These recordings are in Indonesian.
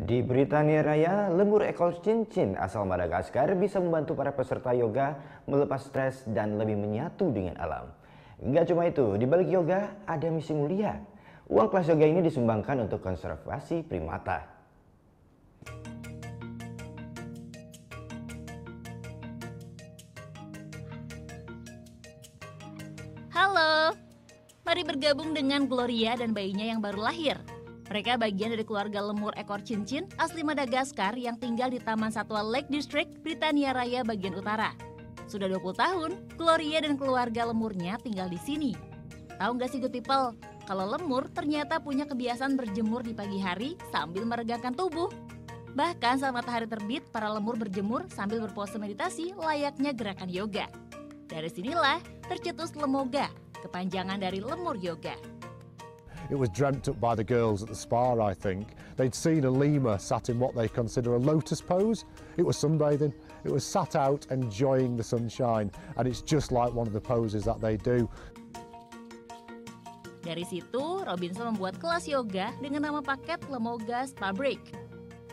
Di Britania Raya, lemur ekor cincin asal Madagaskar bisa membantu para peserta yoga melepas stres dan lebih menyatu dengan alam. Nggak cuma itu, di balik yoga ada misi mulia. Uang kelas yoga ini disumbangkan untuk konservasi primata. Halo, mari bergabung dengan Gloria dan bayinya yang baru lahir. Mereka bagian dari keluarga lemur ekor cincin asli Madagaskar yang tinggal di Taman Satwa Lake District, Britania Raya bagian utara. Sudah 20 tahun, Gloria dan keluarga lemurnya tinggal di sini. Tahu nggak sih Good People, kalau lemur ternyata punya kebiasaan berjemur di pagi hari sambil meregangkan tubuh. Bahkan saat matahari terbit, para lemur berjemur sambil berpose meditasi layaknya gerakan yoga. Dari sinilah tercetus Lemoga, kepanjangan dari lemur yoga. It was dreamt up by the girls at the spa, I think. They'd seen a lemur sat in what they consider a lotus pose. It was sunbathing. It was sat out enjoying the sunshine, and it's just like one of the poses that they do. Dari situ, Robinson membuat kelas yoga dengan nama paket Lemoga Spa Break.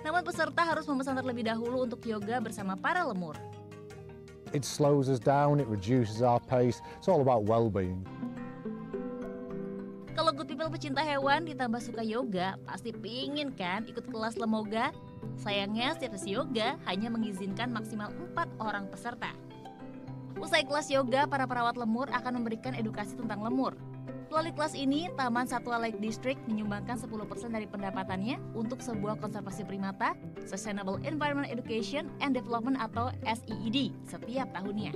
Namun peserta harus memesan terlebih dahulu untuk yoga bersama para lemur. It slows us down, it reduces our pace. It's all about well-being. Kalau Good People pecinta hewan ditambah suka yoga, pasti pingin kan ikut kelas Lemoga? Sayangnya setiap sesi yoga hanya mengizinkan maksimal 4 orang peserta. Usai kelas yoga, para perawat lemur akan memberikan edukasi tentang lemur. Melalui kelas ini, Taman Satwa Lake District menyumbangkan 10% dari pendapatannya untuk sebuah konservasi primata, Sustainable Environment Education and Development atau SEED setiap tahunnya.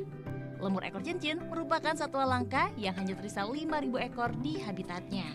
Lemur ekor cincin merupakan satwa langka yang hanya tersisa 5.000 ekor di habitatnya.